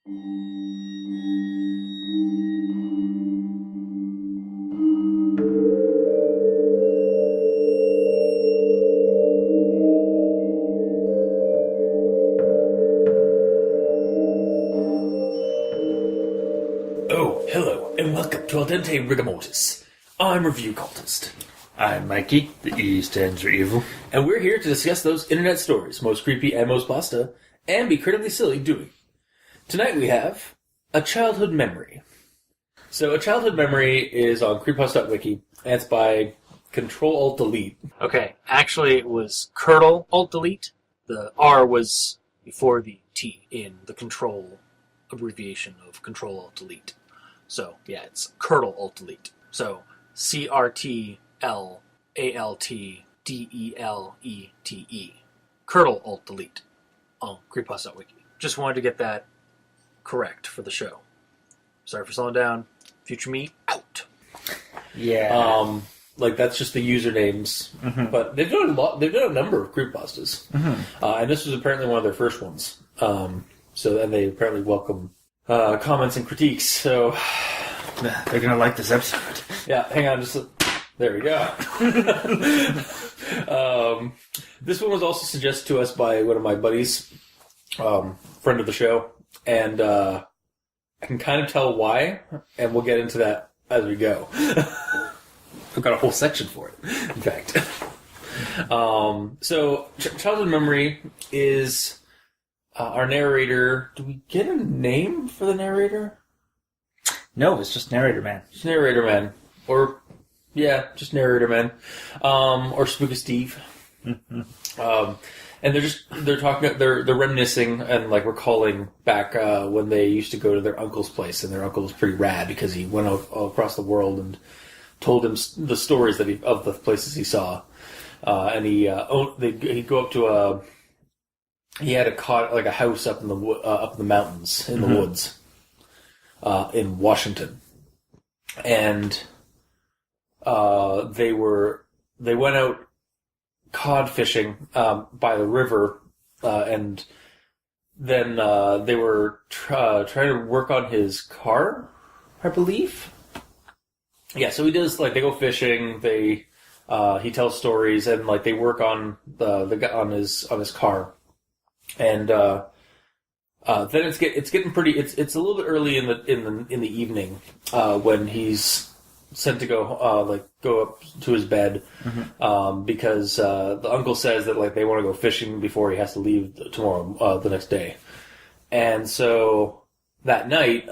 Oh, hello, and welcome to Dente Rigamortis. I'm Review Cultist. I'm Mikey. The E stands for evil. And we're here to discuss those internet stories, most creepy and most pasta, and be critically silly doing. Tonight we have a childhood memory. So a childhood memory is on creepypasta.wiki, and it's by CrtlAltDelete. Okay, actually it was CrtlAltDelete. The R was before the T in the control abbreviation of CrtlAltDelete. So, yeah, it's CrtlAltDelete. So, CrtlAltDelete. CrtlAltDelete on creepypasta.wiki. Just wanted to get that correct for the show. Sorry for slowing down. Future me, out. Yeah. That's just the usernames. Mm-hmm. But they've done a number of creepypastas. Mm-hmm. And this was apparently one of their first ones. And they apparently welcome comments and critiques. So they're gonna like this episode. Yeah, hang on, there we go. This one was also suggested to us by one of my buddies, friend of the show, and I can kind of tell why, and we'll get into that as we go. I've got a whole section for it, in fact. So, childhood memory is our narrator. Do we get a name for the narrator? No, it's just Narrator Man. Just Narrator Man. Or, yeah, just Narrator Man. Or Spooky Steve. And they're reminiscing and like recalling back when they used to go to their uncle's place, and their uncle was pretty rad because he went out across the world and told him the stories that of the places he saw. And he'd go up to he had a house up in the mountains in the woods in Washington, and they went out cod fishing by the river, and then they were trying to work on his car, I believe. Yeah, so he does they go fishing. He tells stories, and they work on on his car, and then it's getting pretty. It's a little bit early in the evening when he's sent to go up to his bed, because the uncle says that they want to go fishing before he has to leave tomorrow, the next day. And so that night,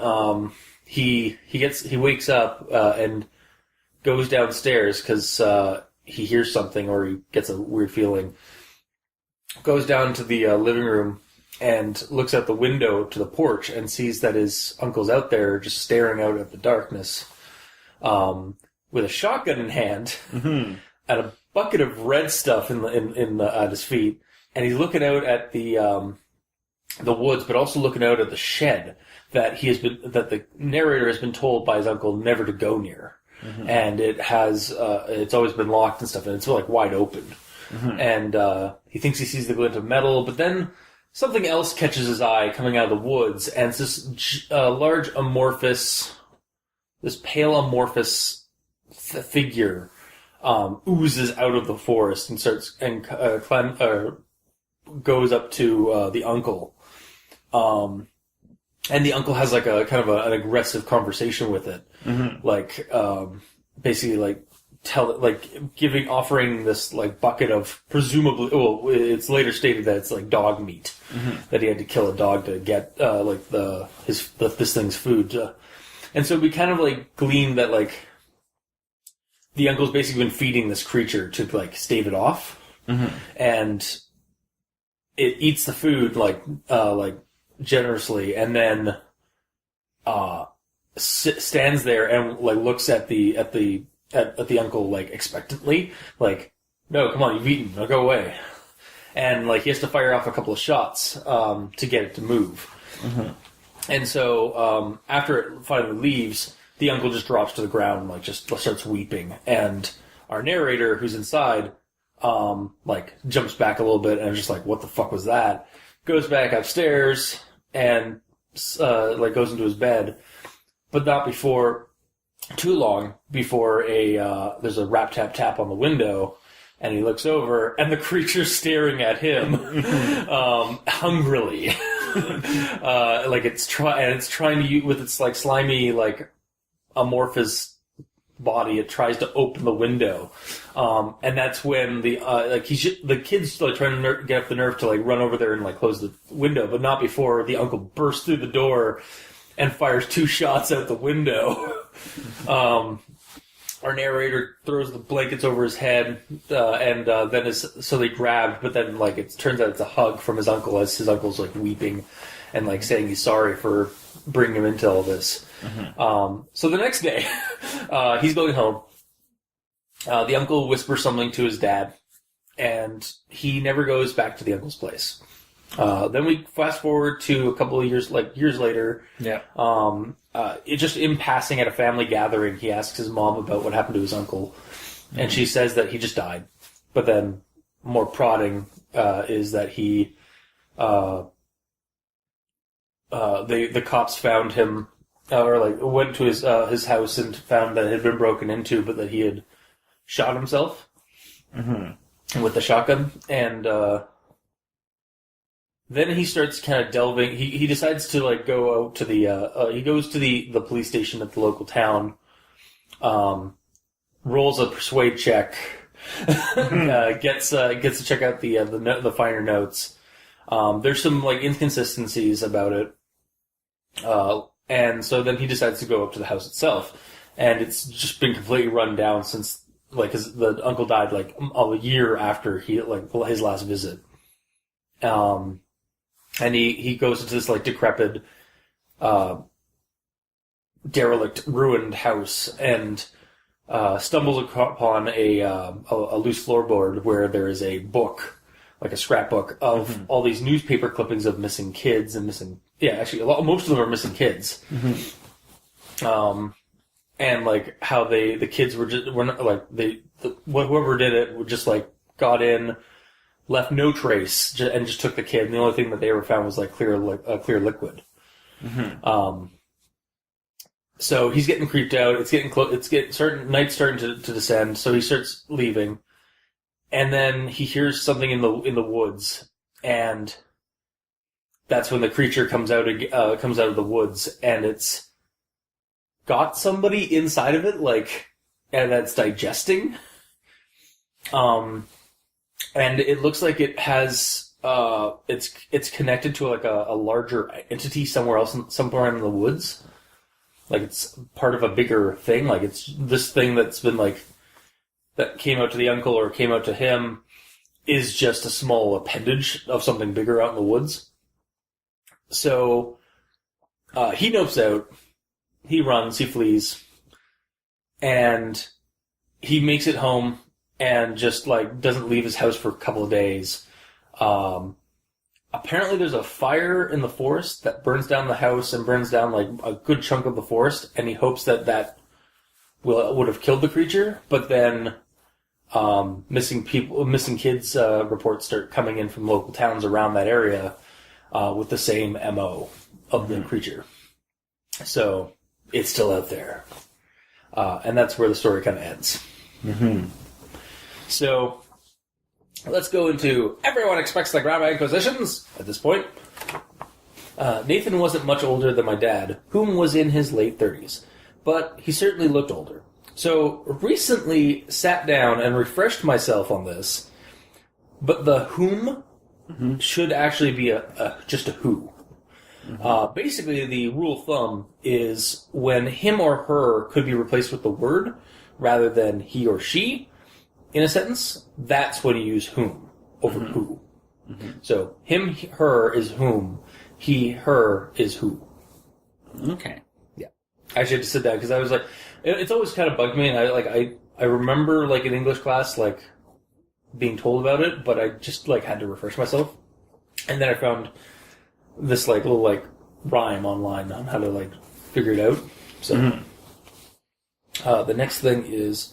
he wakes up and goes downstairs because he hears something, or he gets a weird feeling. Goes down to the living room and looks out the window to the porch and sees that his uncle's out there just staring out at the darkness, with a shotgun in hand, and a bucket of red stuff at his feet, and he's looking out at the woods, but also looking out at the shed that the narrator has been told by his uncle never to go near, and it's always been locked and stuff, and it's wide open, and he thinks he sees the glint of metal, but then something else catches his eye coming out of the woods, and it's this large this pale amorphous figure oozes out of the forest and starts and goes up to the uncle, and the uncle has a kind of an aggressive conversation with it, basically offering this bucket of presumably, it's later stated that it's dog meat, that he had to kill a dog to get this thing's food. And so we kind of glean that the uncle's basically been feeding this creature to stave it off, and it eats the food generously, and then stands there and looks at the uncle expectantly, no, come on, you've eaten, now go away, and he has to fire off a couple of shots to get it to move. And so, after it finally leaves, the uncle just drops to the ground and, just starts weeping. And our narrator, who's inside, jumps back a little bit and is just what the fuck was that? Goes back upstairs and like goes into his bed, but not before too long before there's a rap tap tap on the window, and he looks over, and the creature's staring at him hungrily, like it's trying to use with its like slimy like amorphous body. It tries to open the window, and that's when the kid's like trying to get up the nerve to like run over there and like close the window, but not before the uncle bursts through the door and fires 2 shots out the window. Our narrator throws the blankets over his head, and then so they grabbed, but then like it turns out it's a hug from his uncle as his uncle's like weeping and like saying he's sorry for bringing him into all this. So the next day, he's going home. The uncle whispers something to his dad, and he never goes back to the uncle's place. Then we fast forward to a couple of years later. Yeah. It just in passing at a family gathering, he asks his mom about what happened to his uncle, and she says that he just died. But then, more prodding is that he, the cops found him, or like went to his house and found that it had been broken into, but that he had shot himself with the shotgun, and then he starts kind of delving. He decides to like go out to the. He goes to the police station at the local town. Rolls a persuade check. Gets to check out the finer notes. There's some like inconsistencies about it, and so then he decides to go up to the house itself, and it's just been completely run down since like the uncle died like a year after his last visit. And he goes into this like decrepit, derelict, ruined house and stumbles upon a loose floorboard where there is a book, like a scrapbook of all these newspaper clippings of missing kids and most of them are missing kids. And like how the kids whoever did it would just like got in, left no trace, and just took the kid. And the only thing that they ever found was like clear liquid. So he's getting creeped out. It's getting close. Night's starting to descend. So he starts leaving, and then he hears something in the woods, and that's when the creature comes out of the woods, and it's got somebody inside of it, like, and that's digesting. And it looks like it has, it's connected to like a larger entity somewhere in the woods. Like it's part of a bigger thing. Like it's this thing that's been like, that came out to the uncle or came out to him is just a small appendage of something bigger out in the woods. So, he nopes out, he runs, he flees, and he makes it home and just like doesn't leave his house for a couple of days. Apparently there's a fire in the forest that burns down the house and burns down like a good chunk of the forest, and he hopes that would have killed the creature. But then missing kids reports start coming in from local towns around that area with the same MO of the creature. So it's still out there, and that's where the story kind of ends. So, let's go into everyone expects the Grandma Inquisitions at this point. Nathan wasn't much older than my dad, whom was in his late 30s, but he certainly looked older. So, recently sat down and refreshed myself on this, but the whom should actually be just a who. Basically, the rule of thumb is when him or her could be replaced with the word rather than he or she in a sentence, that's when you use whom over who. So him, her is whom, he, her is who. Okay. Yeah. I actually had to sit down because I was like, it's always kind of bugged me, and I remember like in English class like being told about it, but I just like had to refresh myself, and then I found this like little like rhyme online on how to like figure it out. So the next thing is.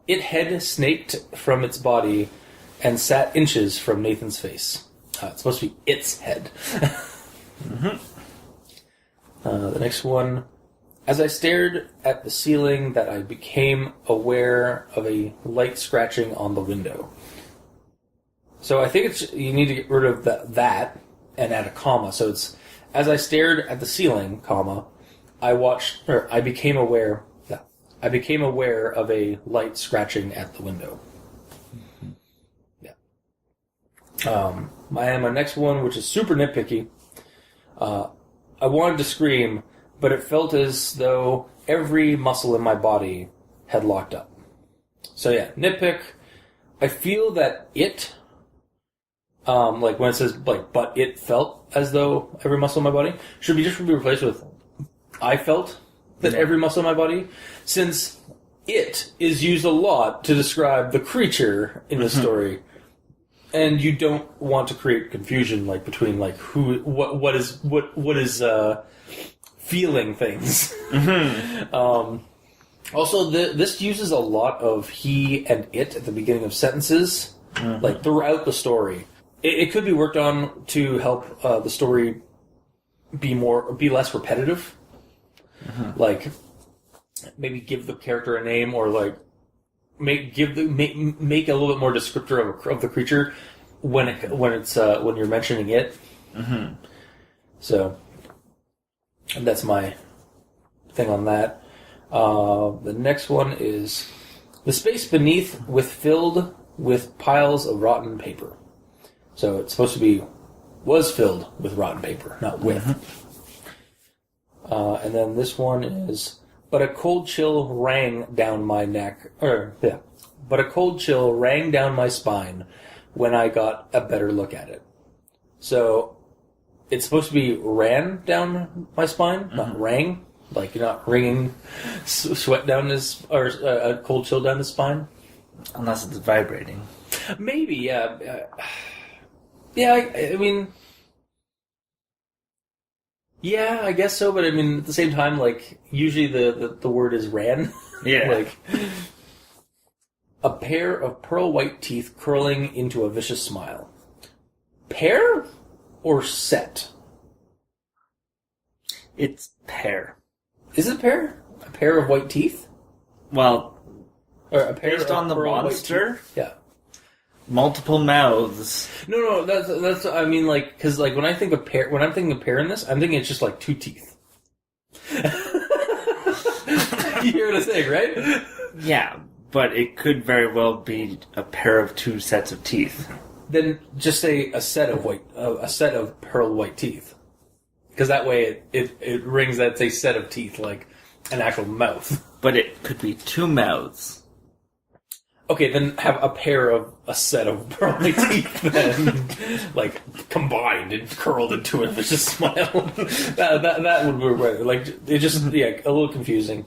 It head snaked from its body and sat inches from Nathan's face. It's supposed to be its head. The next one. As I stared at the ceiling, that I became aware of a light scratching on the window. So I think you need to get rid of that and add a comma. So it's, as I stared at the ceiling, comma, I became aware of a light scratching at the window. Yeah. My next one, which is super nitpicky. I wanted to scream, but it felt as though every muscle in my body had locked up. So yeah, nitpick. I feel that it, like when it says like, but it felt as though every muscle in my body should be replaced with, I felt that every muscle in my body, since it is used a lot to describe the creature in the story, and you don't want to create confusion like between like what is feeling things. Also, this uses a lot of he and it at the beginning of sentences, like throughout the story. It could be worked on to help the story be less repetitive. Like maybe give the character a name, or like make a little bit more descriptor of the creature when you're mentioning it. So. And that's my thing on that. The next one is the space beneath filled with piles of rotten paper. So it's supposed to be was filled with rotten paper, not with. And then this one is, but a cold chill rang down my neck. But a cold chill rang down my spine when I got a better look at it. So it's supposed to be ran down my spine, not rang. Like you're not wringing sweat down or a cold chill down the spine. Unless it's vibrating. Maybe, yeah. I mean, yeah, I guess so. But I mean, at the same time, like usually the word is ran. Yeah. Like a pair of pearl white teeth curling into a vicious smile. Pair or set? It's pair. Is it pair? A pair of white teeth? Well, or a pair based of on the pearl white monster, teeth? Yeah. Multiple mouths. No, that's. I mean, like, because like when I'm thinking of pair in this, I'm thinking it's just like two teeth. You hear what I'm saying, right? Yeah, but it could very well be a pair of two sets of teeth. Then just say a set of pearl white teeth, because that way it rings that it's a set of teeth, like an actual mouth. But it could be two mouths. Okay, then have a set of pearl white teeth, then like combined and curled into a vicious smile. that would be right. Like it just a little confusing.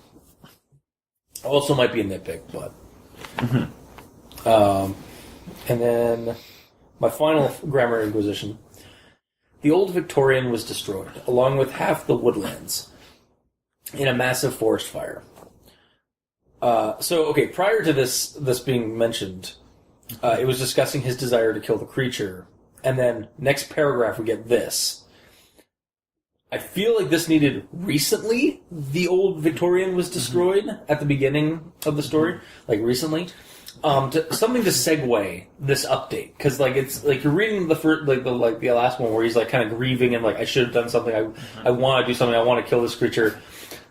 Also might be a nitpick, but and then my final grammar inquisition. The old Victorian was destroyed, along with half the woodlands, in a massive forest fire. Prior to this being mentioned, it was discussing his desire to kill the creature, and then next paragraph we get this. I feel like this needed recently. The old Victorian was destroyed at the beginning of the story, like recently. Something to segue this update, because like it's like you're reading the first, the last one where he's like kind of grieving and like I should have done something. I want to do something. I want to kill this creature.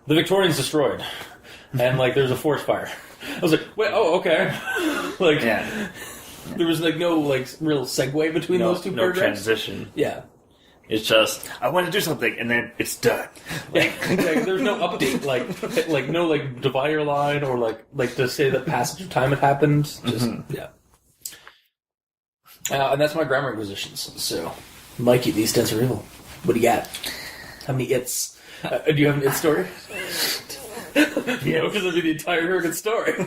The Victorian's destroyed, and like there's a forest fire. I was like, wait, oh okay, like there was like no like real segue between those two paragraphs. No transition. Yeah. It's just, I want to do something, and then it's done. Like, there's no update, like no like divider line or like to say that passage of time had happened. Just yeah. And that's my grammar inquisitions. So, Mikey, these dents are evil. What do you got? How many its? Do you have an it story? Yeah, because it'll be the entire American story.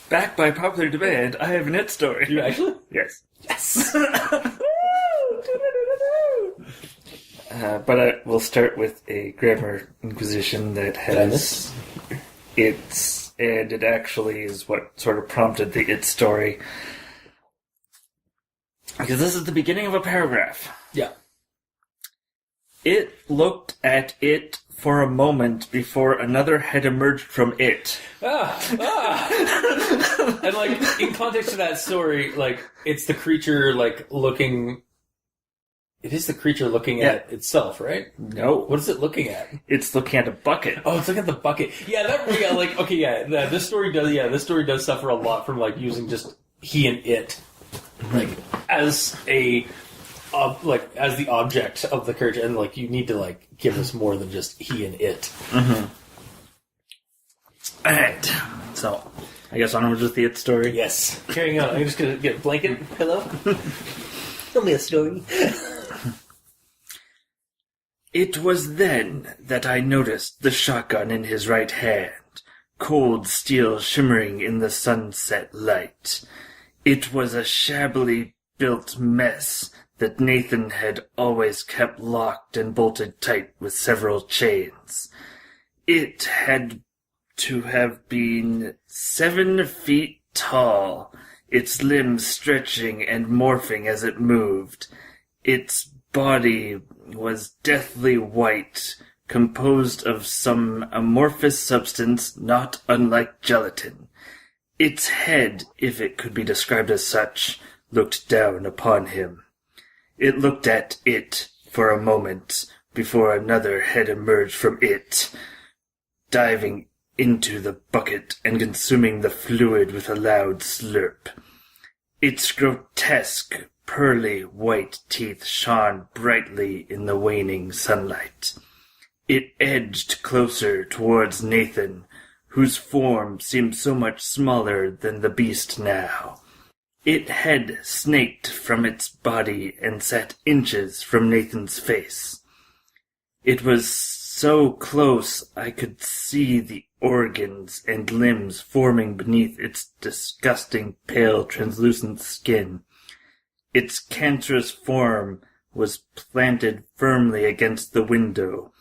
Backed by popular demand, I have an it story. You actually? Yes. Yes. But we'll start with a grammar inquisition that has it's, and it actually is what sort of prompted the it story. Because this is the beginning of a paragraph. Yeah. It looked at it for a moment before another head emerged from it. And, like, in context of that story, like, it's the creature, like, looking... It is the creature looking at itself, right? No. What is it looking at? It's looking at a bucket. Oh, it's looking at the bucket. This story does suffer a lot from, like, using just he and it, like, as a... as the object of the character, and like you need to like give us more than just he and it. Mm-hmm. All right, so I guess onwards with the it story. Yes, carrying on. I'm just gonna get a blanket, pillow. Tell me a story. It was then that I noticed the shotgun in his right hand, cold steel shimmering in the sunset light. It was a shabbily built mess that Nathan had always kept locked and bolted tight with several chains. It had to have been 7 feet tall, its limbs stretching and morphing as it moved. Its body was deathly white, composed of some amorphous substance not unlike gelatin. Its head, if it could be described as such, looked down upon him. It looked at it for a moment before another head emerged from it, diving into the bucket and consuming the fluid with a loud slurp. Its grotesque, pearly white teeth shone brightly in the waning sunlight. It edged closer towards Nathan, whose form seemed so much smaller than the beast now. It had snaked from its body and sat inches from Nathan's face. It was so close I could see the organs and limbs forming beneath its disgusting pale translucent skin. Its cancerous form was planted firmly against the window,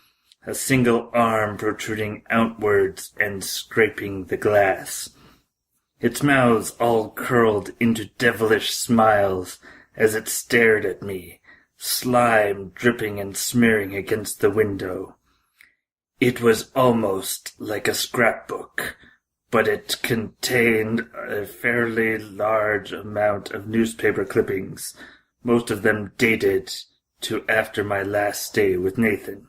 a single arm protruding outwards and scraping the glass. Its mouths all curled into devilish smiles as it stared at me, slime dripping and smearing against the window. It was almost like a scrapbook, but it contained a fairly large amount of newspaper clippings, most of them dated to after my last stay with Nathan.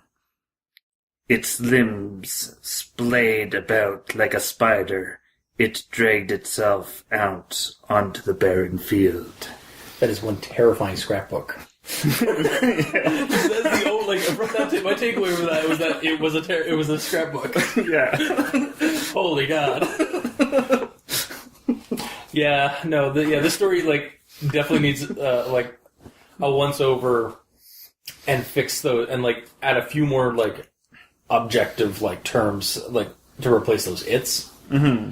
Its limbs splayed about like a spider. It dragged itself out onto the barren field. That is one terrifying scrapbook. That's the old, like, from that, my takeaway from that was that it was a scrapbook. Yeah. Holy God. Yeah, no, this story, like, definitely needs, like, a once-over and fix those, and, like, add a few more, like, objective, like, terms, like, to replace those its. Mm-hmm.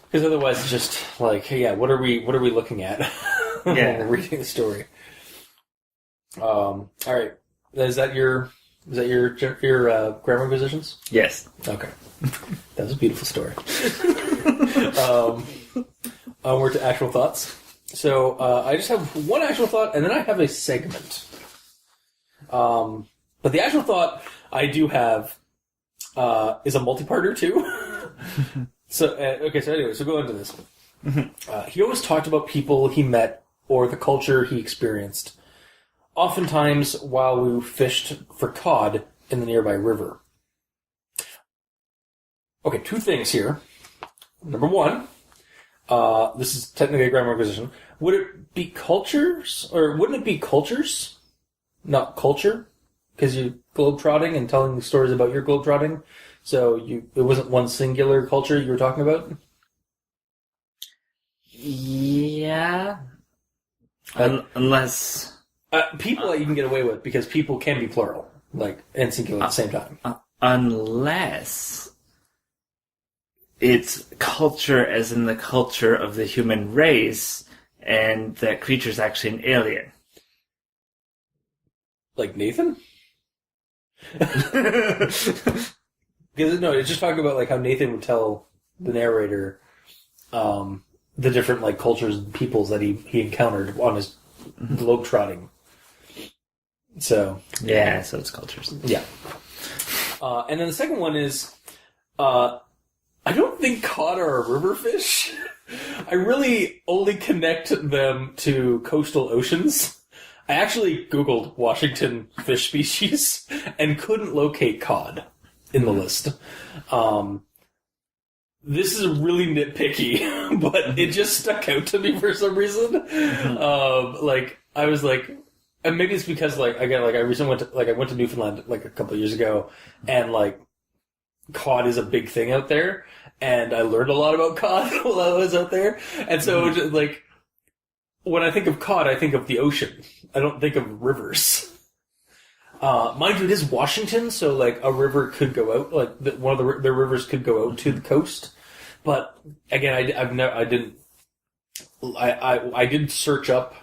Because otherwise it's just, like, hey, yeah, what are we looking at when we're reading the story? All right. Is that your grammar positions? Yes. Okay. That was a beautiful story. Onward to actual thoughts. So I just have one actual thought, and then I have a segment. But the actual thought I do have is a multi-parter too. So anyway, so go into this. He always talked about people he met or the culture he experienced, oftentimes while we fished for cod in the nearby river. Okay, 2 things here. Number 1, this is technically a grammar position. Would it be cultures, or wouldn't it be cultures, not culture? Because you're globetrotting and telling stories about your globetrotting. So it wasn't one singular culture you were talking about? Yeah. Unless... people you can get away with, because people can be plural, like, and singular at the same time. Unless it's culture as in the culture of the human race, and that creature's actually an alien. Like Nathan? Because no, it's just talking about like how Nathan would tell the narrator the different like cultures and peoples that he encountered on his globetrotting. So Yeah, so it's cultures. yeah. And then the second one is, I don't think cod are a river fish. I really only connect them to coastal oceans. I actually Googled Washington fish species and couldn't locate cod in the list. This is really nitpicky, but it just stuck out to me for some reason. I was like, and maybe it's because I recently went to Newfoundland a couple of years ago, and cod is a big thing out there, and I learned a lot about cod while I was out there, and so when I think of cod, I think of the ocean. I don't think of rivers. Mind you, it is Washington, so a river could go out, one of their rivers could go out to the coast. But again, I did search up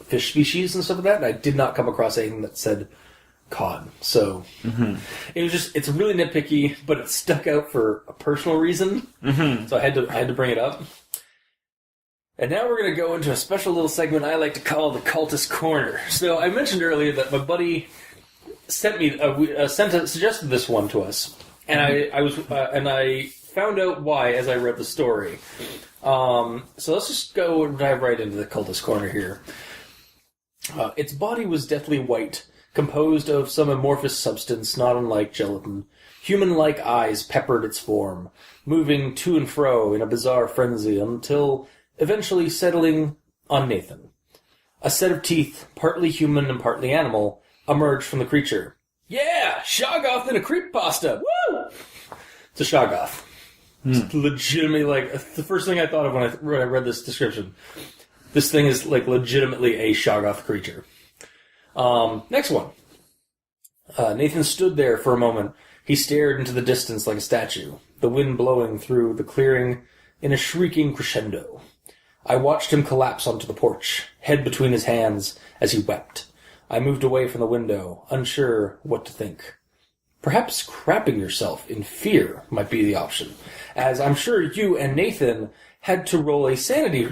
fish species and stuff like that, and I did not come across anything that said cod. So it's really nitpicky, but it stuck out for a personal reason. So I had to bring it up. And now we're going to go into a special little segment I like to call the Cultist Corner. So I mentioned earlier that my buddy suggested this one to us, and I found out why as I read the story. So let's just go and dive right into the Cultist Corner here. Its body was deathly white, composed of some amorphous substance not unlike gelatin. Human-like eyes peppered its form, moving to and fro in a bizarre frenzy until eventually settling on Nathan. A set of teeth, partly human and partly animal, emerged from the creature. Yeah! Shoggoth in a creepypasta! Woo! It's a Shoggoth. It's legitimately, the first thing I thought of when I read this description. This thing is, legitimately a Shoggoth creature. Next one. Nathan stood there for a moment. He stared into the distance like a statue, the wind blowing through the clearing in a shrieking crescendo. I watched him collapse onto the porch, head between his hands, as he wept. I moved away from the window, unsure what to think. Perhaps crapping yourself in fear might be the option, as I'm sure you and Nathan had to roll a sanity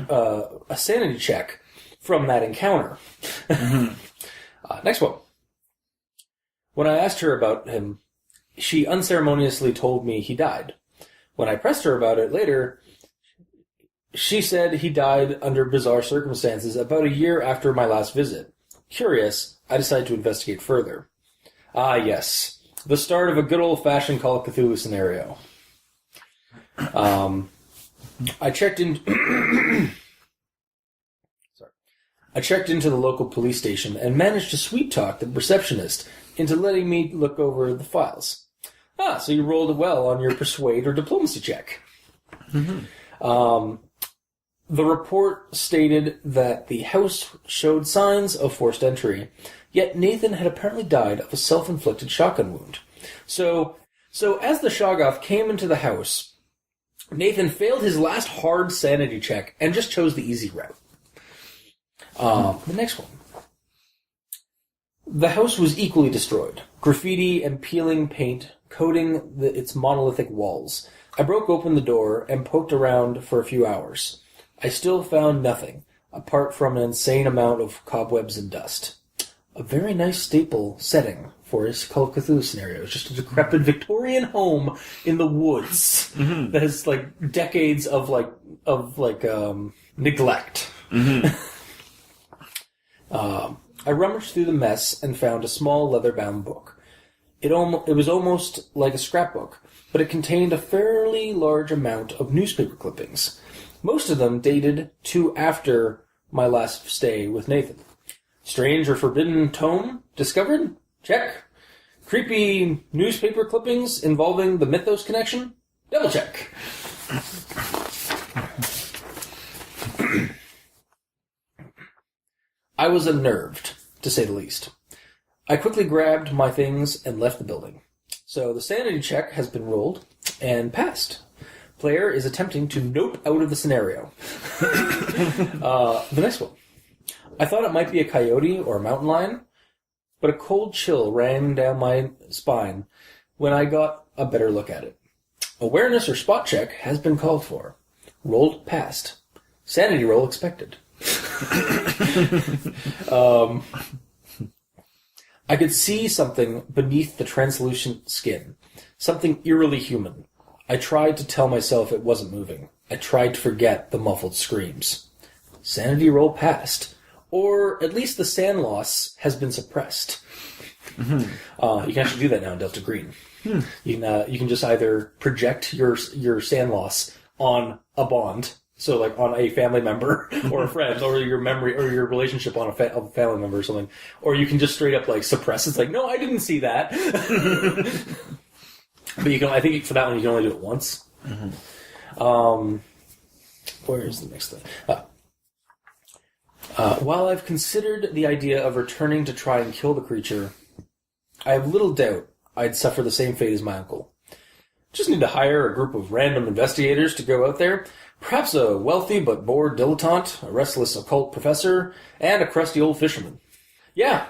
check from that encounter. Next one. When I asked her about him, she unceremoniously told me he died. When I pressed her about it later, she said he died under bizarre circumstances about a year after my last visit. Curious, I decided to investigate further. Ah, yes. The start of a good old-fashioned Call of Cthulhu scenario. I checked into the local police station and managed to sweet-talk the receptionist into letting me look over the files. Ah, so you rolled well on your persuade or diplomacy check. The report stated that the house showed signs of forced entry, yet Nathan had apparently died of a self-inflicted shotgun wound. So as the Shoggoth came into the house, Nathan failed his last hard sanity check and just chose the easy route. The next one. The house was equally destroyed. Graffiti and peeling paint coating its monolithic walls. I broke open the door and poked around for a few hours. I still found nothing, apart from an insane amount of cobwebs and dust. A very nice staple setting for his Call of Cthulhu scenario. It's just a decrepit Victorian home in the woods that has decades of neglect. I rummaged through the mess and found a small leather-bound book. It was almost like a scrapbook, but it contained a fairly large amount of newspaper clippings. Most of them dated to after my last stay with Nathan. Strange or forbidden tome discovered? Check. Creepy newspaper clippings involving the Mythos connection? Double check. I was unnerved, to say the least. I quickly grabbed my things and left the building. So the sanity check has been rolled and passed. Player is attempting to nope out of the scenario. The next one. I thought it might be a coyote or a mountain lion, but a cold chill ran down my spine when I got a better look at it. Awareness or spot check has been called for. Rolled passed. Sanity roll expected. I could see something beneath the translucent skin. Something eerily human. I tried to tell myself it wasn't moving. I tried to forget the muffled screams. Sanity roll passed. Or at least the sand loss has been suppressed. You can actually do that now in Delta Green. You can just either project your sand loss on a bond, so like on a family member or a friend, or your memory or your relationship on a family member or something, or you can just straight up like suppress. It's like, no, I didn't see that. But you can. I think for that one you can only do it once. Where is the next thing? While I've considered the idea of returning to try and kill the creature, I have little doubt I'd suffer the same fate as my uncle. Just need to hire a group of random investigators to go out there, perhaps a wealthy but bored dilettante, a restless occult professor, and a crusty old fisherman. Yeah,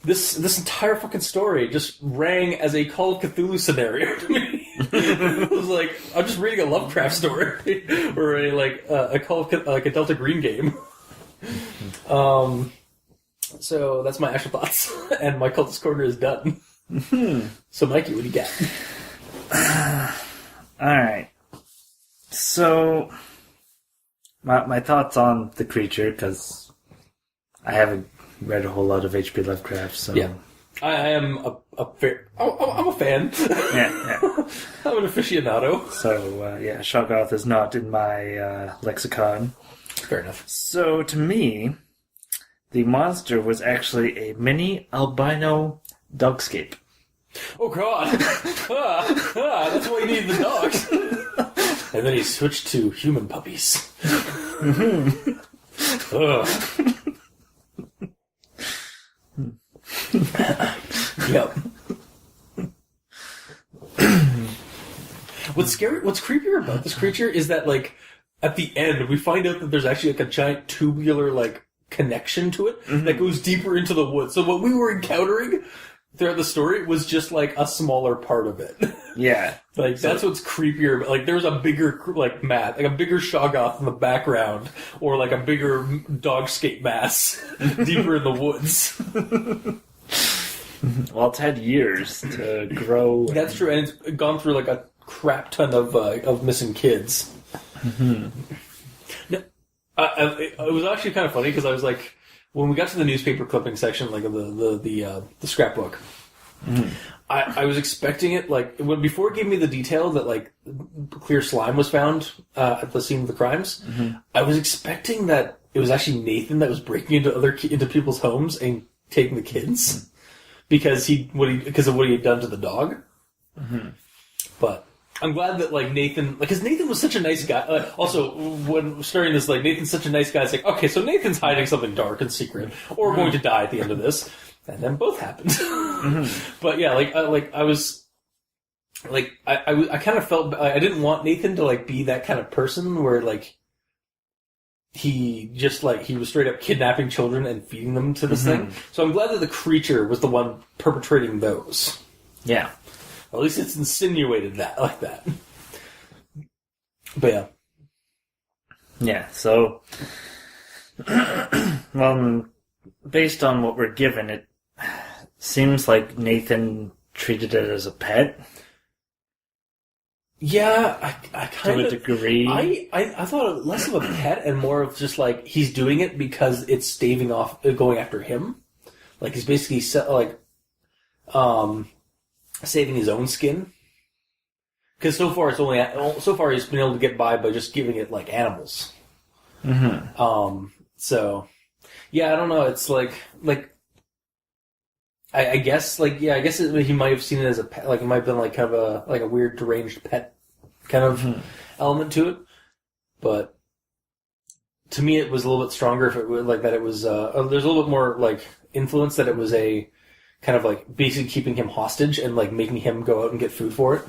this entire fucking story just rang as a Call of Cthulhu scenario to me. It was like, I'm just reading a Lovecraft story, or a Call of like a Delta Green game. So that's my actual thoughts, and my cultist corner is done. So, Mikey, what do you got? Alright. So, my thoughts on the creature, because I haven't read a whole lot of H.P. Lovecraft, so... Yeah. I am I'm a fan. Yeah. I'm an aficionado. So, Shoggoth is not in my lexicon. Fair enough. So, to me, the monster was actually a mini albino dogscape. Oh, God. That's why you need the dogs. And then he switched to human puppies. Yep. What's creepier about this creature is that, like, at the end, we find out that there's actually, like, a giant tubular, like, connection to it that goes deeper into the woods. So what we were encountering throughout the story was just, like, a smaller part of it. Yeah. Like, that's what's creepier. Like, there's a bigger, like, mat, like a bigger Shoggoth in the background, or, like, a bigger dogscape mass deeper in the woods. Well, it's had years to grow. That's true, and it's gone through, like, a crap ton of missing kids. No, it was actually kind of funny, because I was like, when we got to the newspaper clipping section, like, of the scrapbook, I was expecting it, like, before it gave me the detail that, like, clear slime was found at the scene of the crimes, I was expecting that it was actually Nathan that was breaking into people's homes and taking the kids, because of what he had done to the dog. But I'm glad that, like, Nathan, because Nathan was such a nice guy. Also, when starting this, like, Nathan's such a nice guy. It's like, okay, so Nathan's hiding something dark and secret, or going to die at the end of this, and then both happened. But yeah, I was, like, I kind of felt I didn't want Nathan to, like, be that kind of person where, like, he just, like, he was straight up kidnapping children and feeding them to this thing. So I'm glad that the creature was the one perpetrating those. Yeah. At least it's insinuated that, like that. But yeah. Yeah, so... well, based on what we're given, it seems like Nathan treated it as a pet. Yeah, I kind of... To a degree. I thought it less of a pet and more of just, like, he's doing it because it's staving off going after him. Like, he's basically, saving his own skin. Because so far he's been able to get by just giving it, like, animals. So, yeah, I don't know, it's like, I guess, like, yeah, I guess he might have seen it as a pet, like, it might have been, like, kind of a weird deranged pet kind of element to it. But to me, it was a little bit stronger if it was, like, that it was, there's a little bit more, like, influence that it was a kind of, like, basically keeping him hostage and, like, making him go out and get food for it.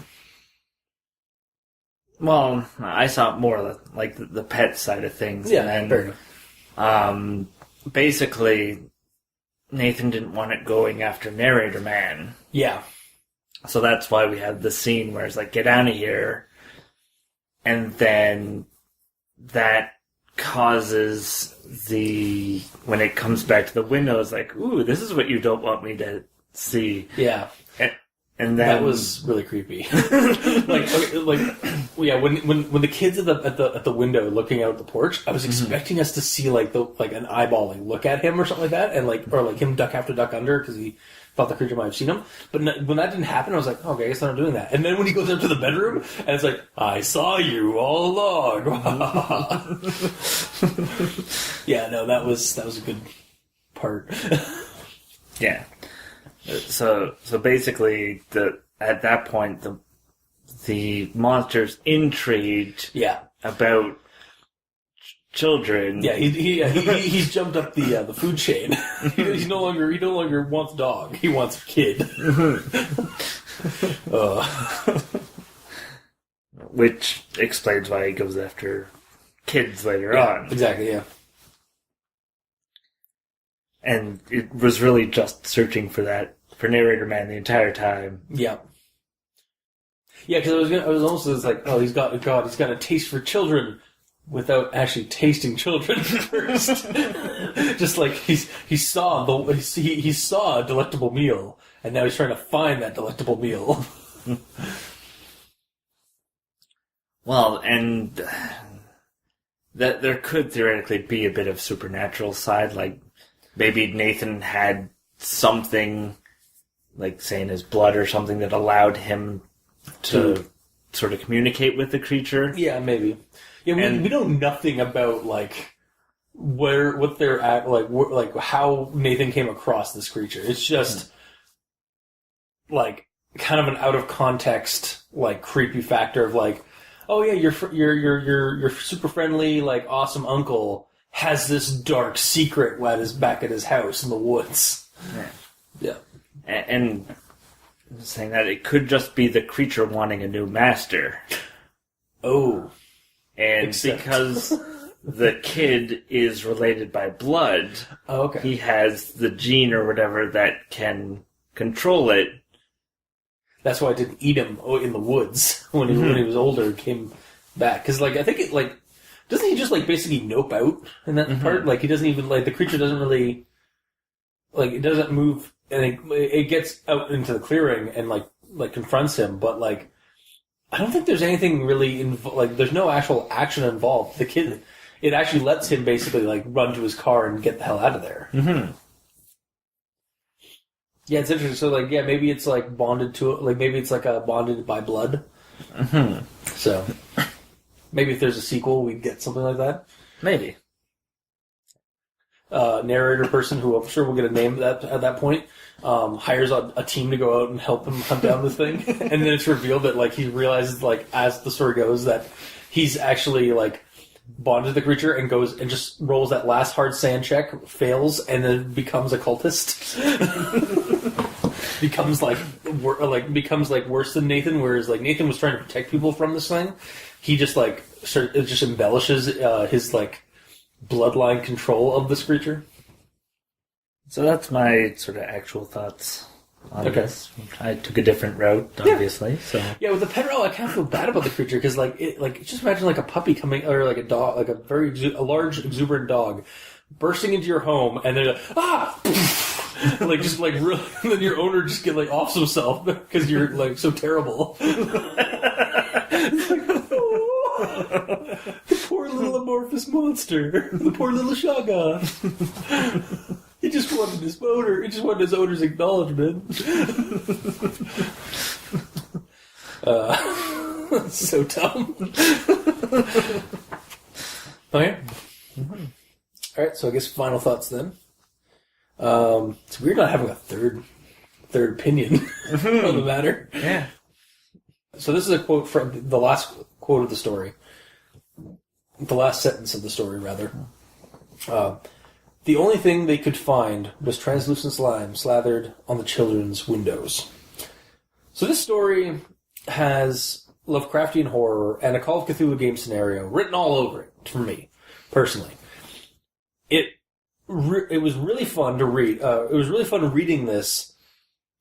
Well, I saw it more like the pet side of things. Yeah, and fair enough. Basically, Nathan didn't want it going after Narrator Man. Yeah. So that's why we had the scene where it's like, get out of here. And then that causes when it comes back to the window, it's like, ooh, this is what you don't want me to see. Yeah. And that was really creepy. When the kids at the window looking out the porch, I was expecting us to see like an eyeballing look at him or something like that, and or him have to duck under because he thought the creature might have seen him. But when that didn't happen, I was like, okay, I guess they're not doing that. And then when he goes up to the bedroom, and it's like, I saw you all along. Yeah, no, that was a good part. Yeah. So basically, at that point, the monster's intrigued about children. Yeah, he's jumped up the food chain. he no longer wants dog. He wants kid. Which explains why he goes after kids later on. Exactly. Yeah. And it was really just searching for Narrator Man the entire time. Yeah. Yeah, because I was almost like, oh, he's got a taste for children without actually tasting children first. Just like he saw a delectable meal, and now he's trying to find that delectable meal. Well, and that there could theoretically be a bit of supernatural side, like maybe Nathan had something, like say in his blood or something, that allowed him to sort of communicate with the creature. Yeah, maybe. Yeah, we know nothing about like what they're at, like how Nathan came across this creature. It's just like kind of an out of context, like creepy factor of like, oh yeah, your super friendly, like awesome uncle has this dark secret back at his house in the woods. Yeah. And saying that it could just be the creature wanting a new master. Oh. And because the kid is related by blood, he has the gene or whatever that can control it. That's why I didn't eat him in the woods when he was older. Came back because I think it doesn't he just basically nope out in that part? Like he doesn't even the creature doesn't really it doesn't move, and it gets out into the clearing and confronts him, but I don't think there's anything really there's no actual action involved. The kid, it actually lets him basically run to his car and get the hell out of there. Mm-hmm. Yeah, it's interesting. So maybe it's bonded to it. Maybe it's bonded by blood. Mm-hmm. So maybe if there's a sequel, we'd get something like that. Maybe. Narrator person, who I'm sure we'll get a name at that point, hires a team to go out and help him hunt down this thing, and then it's revealed that he realizes as the story goes that he's actually bonded to the creature and goes and just rolls that last hard sand check, fails, and then becomes a cultist. becomes worse than Nathan, whereas Nathan was trying to protect people from this thing. He just it just embellishes his bloodline control of this creature. So that's my sort of actual thoughts on this. I took a different route, obviously. So yeah, with the pet route, I kind of feel bad about the creature because just imagine a puppy coming, or a dog, a large exuberant dog bursting into your home, and then really, then your owner just get off himself because you're so terrible. The poor little amorphous monster. The poor little Shaga. He just wanted his motor. He just wanted his owner's acknowledgement. So dumb. Okay. Mm-hmm. All right. So I guess final thoughts then. It's weird not having a third opinion on the matter. Yeah. So this is a quote from the last quote of the story. The last sentence of the story, rather. The only thing they could find was translucent slime slathered on the children's windows. So this story has Lovecraftian horror and a Call of Cthulhu game scenario written all over it, for me, personally. It was really fun to read. It was really fun reading this,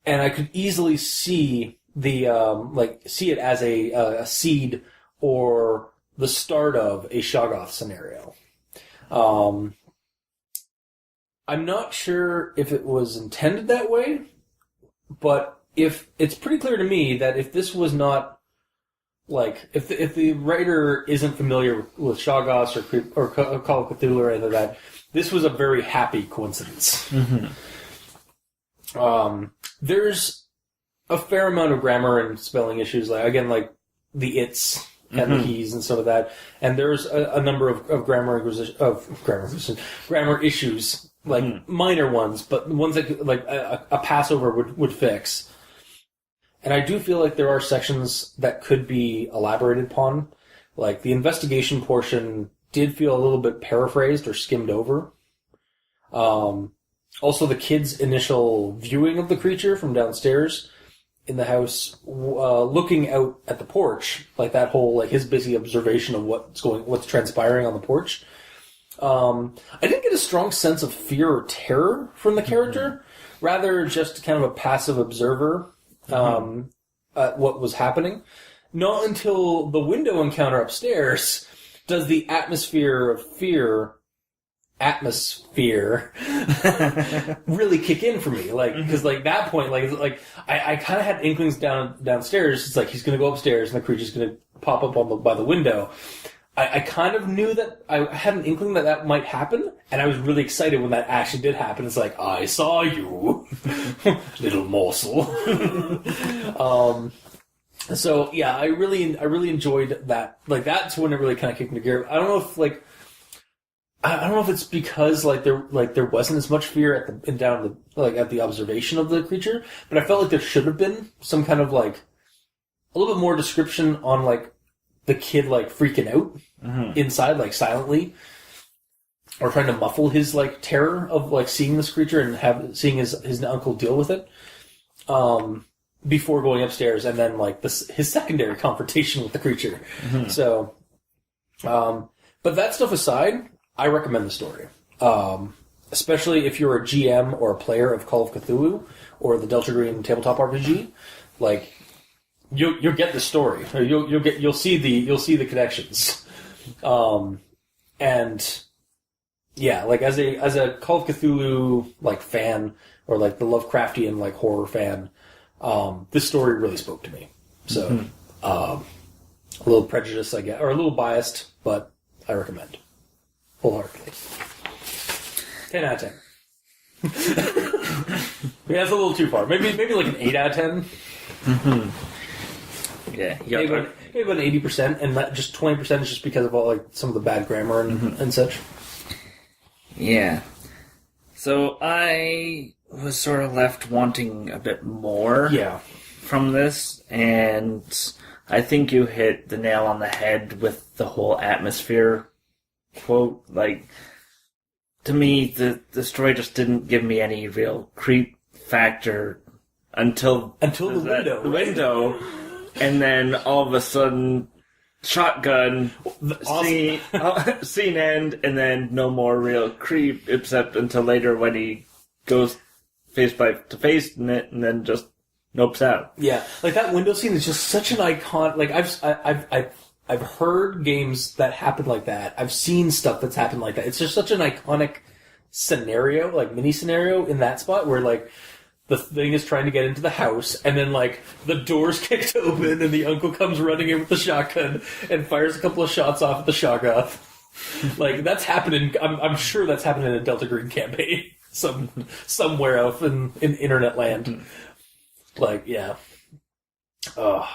and I could easily see see it as a seed or the start of a Shoggoth scenario. I'm not sure if it was intended that way, but if it's pretty clear to me that if this was not like if the writer isn't familiar with Shoggoths or Call of Cthulhu or anything like that, this was a very happy coincidence. There's a fair amount of grammar and spelling issues, like again, like the its and the he's and some of that, and there's a number of grammar issues. Like minor ones, but ones that like a passover would fix. And I do feel like there are sections that could be elaborated upon. Like the investigation portion did feel a little bit paraphrased or skimmed over. Also, the kid's initial viewing of the creature from downstairs in the house, looking out at the porch, like that whole like his busy observation of what's transpiring on the porch. I didn't get a strong sense of fear or terror from the character, rather just kind of a passive observer at what was happening. Not until the window encounter upstairs does the atmosphere of fear really kick in for me. Like, because like that point, like I kind of had inklings downstairs. It's like he's going to go upstairs and the creature's going to pop up by the window. I kind of knew that I had an inkling that might happen, and I was really excited when that actually did happen. It's like, I saw you, little morsel. So yeah, I really enjoyed that. Like that's when it really kind of kicked into gear. I don't know if it's because there wasn't as much fear at the observation of the creature, but I felt like there should have been some kind of like a little bit more description on like the kid like freaking out inside, like silently, or trying to muffle his like terror of like seeing this creature and seeing his uncle deal with it, before going upstairs and then like his secondary confrontation with the creature. So, but that stuff aside, I recommend the story, especially if you're a GM or a player of Call of Cthulhu or the Delta Green tabletop RPG, like. You'll get the story. Or you'll see the connections, and yeah, like as a Call of Cthulhu like fan or like the Lovecraftian like horror fan, this story really spoke to me. So a little prejudiced, I guess, or a little biased, but I recommend wholeheartedly. 10 out of 10. Yeah, that's a little too far. Maybe like an 8 out of 10. Yeah, maybe about 80%, and that just 20% is just because of all like some of the bad grammar and such. Yeah. So I was sort of left wanting a bit more. From this, and I think you hit the nail on the head with the whole atmosphere quote. Like, to me, the story just didn't give me any real creep factor until the window. And then all of a sudden, shotgun, scene end, and then no more real creep, except until later when he goes face to face in it, and then just nopes out. Yeah, like that window scene is just such an icon. Like I've heard games that happen like that. I've seen stuff that's happened like that. It's just such an iconic scenario, like mini scenario in that spot where like. The thing is trying to get into the house, and then, like, the door's kicked open, and the uncle comes running in with the shotgun and fires a couple of shots off at the Shoggoth. Like, that's happening. I'm sure that's happened in a Delta Green campaign somewhere else in internet land. Like, yeah. But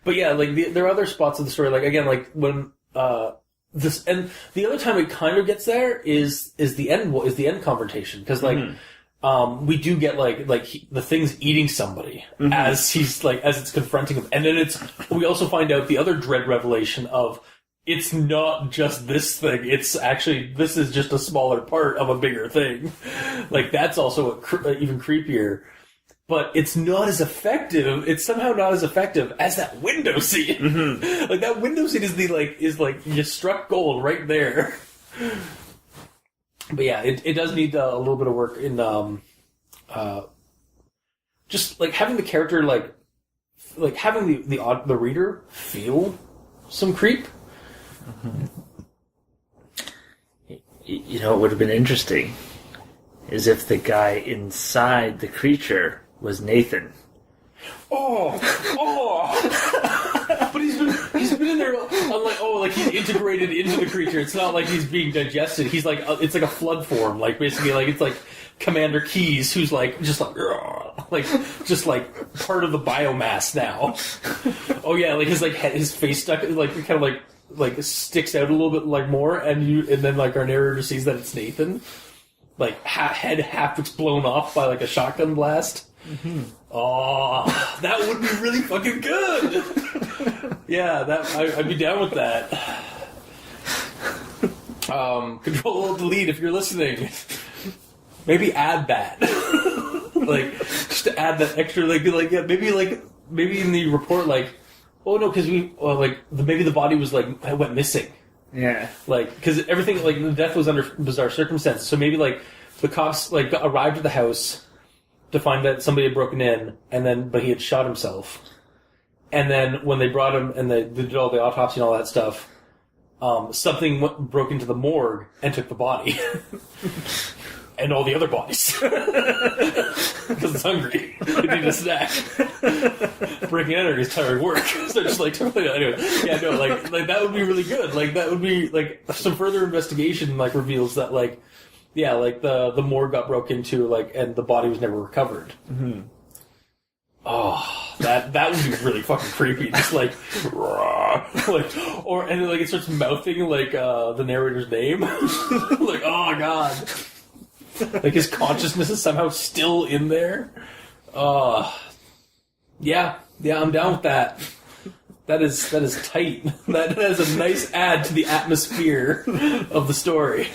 yeah, like, there are other spots of the story. Like, again, like, when, this, and the other time it kind of gets there is the end confrontation. Because, like, we do get the thing's eating somebody as it's confronting him, and then we also find out the other dread revelation of it's not just this thing. It's actually this is just a smaller part of a bigger thing. Like that's also even creepier, but it's not as effective. It's somehow not as effective as that window scene. Like that window scene is like you struck gold right there. But yeah, it does need a little bit of work in just like having the character like having the reader feel some creep. You know what would have been interesting? Is if the guy inside the creature was Nathan. Oh! But he's been in there. I'm like he's integrated into the creature. It's not like he's being digested. He's like it's like a flood form. Like basically, like it's like Commander Keyes, who's like just like part of the biomass now. Oh yeah, like his face stuck like kind of like sticks out a little bit like more, and then like our narrator sees that it's Nathan. Like head half it's blown off by like a shotgun blast. Mm-hmm. Oh, that would be really fucking good. Yeah, I'd be down with that. CrtlAltDelete if you're listening. Maybe add that. Like just to add that extra maybe in the report oh no, because maybe the body was went missing. Yeah. Because everything the death was under bizarre circumstances. So maybe the cops arrived at the house to find that somebody had broken in, but he had shot himself. And then when they brought him and they did all the autopsy and all that stuff, something broke into the morgue and took the body. And all the other bodies. Because it's hungry. It needed a snack. Breaking in is tired of work. So just anyway. Yeah, no, that would be really good. That would be some further investigation reveals that the morgue got broke into and the body was never recovered. Mm-hmm. Oh, that would be really fucking creepy. Just it starts mouthing the narrator's name. Oh god. His consciousness is somehow still in there. Yeah, I'm down with that. That is tight. That is a nice add to the atmosphere of the story.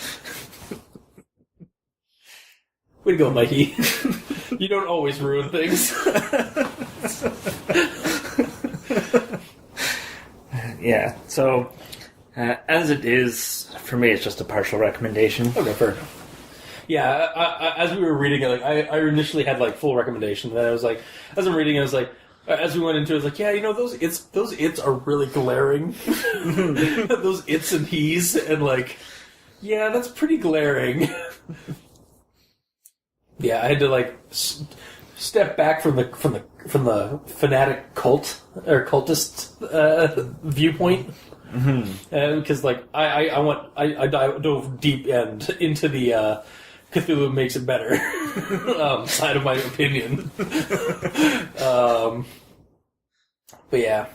Way to go, Mikey. You don't always ruin things. Yeah, so as it is, for me, it's just a partial recommendation. Okay, fair enough. Yeah, as we were reading it, I initially had full recommendation. And then I was as I'm reading it, I was as we went into it, I was yeah, those its are really glaring. Those its and he's, and yeah, that's pretty glaring. Yeah, I had to step back from the fanatic cult or cultist viewpoint. Mm-hmm. Because I dove deep into the Cthulhu makes it better side of my opinion. But yeah.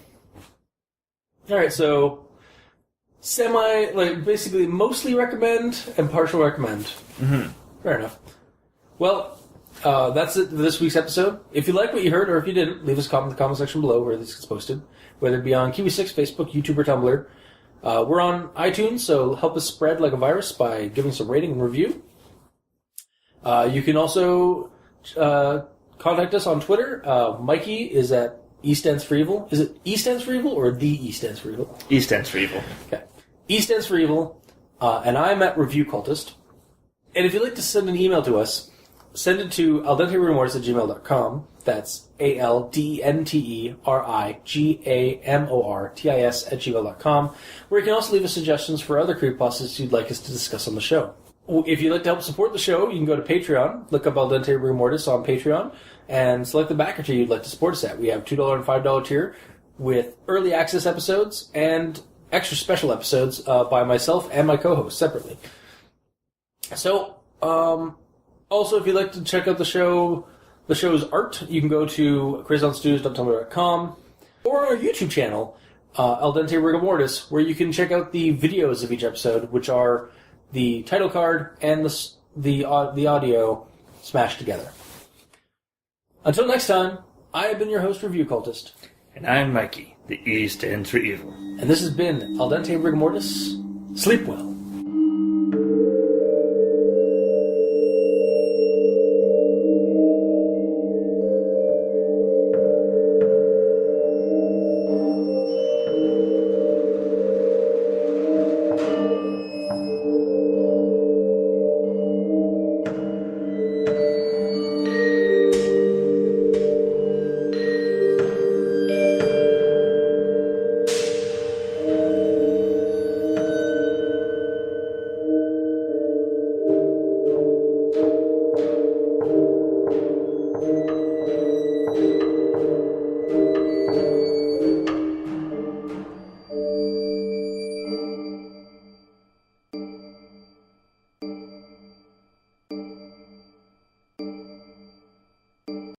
Alright, so basically mostly recommend and partial recommend. Mm-hmm. Fair enough. Well, that's it for this week's episode. If you like what you heard, or if you didn't, leave us a comment in the comment section below where this gets posted. Whether it be on Kiwi6, Facebook, YouTube, or Tumblr. We're on iTunes, so help us spread like a virus by giving us a rating and review. You can also contact us on Twitter. Mikey is at E stands for evil. Is it E stands for evil or the E stands for evil? E stands for evil. Okay. E stands for evil, and I'm at Review Cultist. And if you'd like to send an email to us, send it to aldenterigamortis@gmail.com. That's ALDENTERIGAMORTIS@gmail.com, where you can also leave us suggestions for other creepypastas you'd like us to discuss on the show. If you'd like to help support the show, you can go to Patreon, look up Al Dente Rigamortis on Patreon, and select the backer tier you'd like to support us at. We have $2 and $5 tier with early access episodes and extra special episodes by myself and my co-host separately. So, also, if you'd like to check out the show's art, you can go to crazyonstews.tumblr.com or our YouTube channel, Al Dente Rigamortis, where you can check out the videos of each episode, which are the title card and the audio smashed together. Until next time, I have been your host, Review Cultist. And I'm Mikey. The E stands for evil. And this has been Al Dente Rigamortis. Sleep well.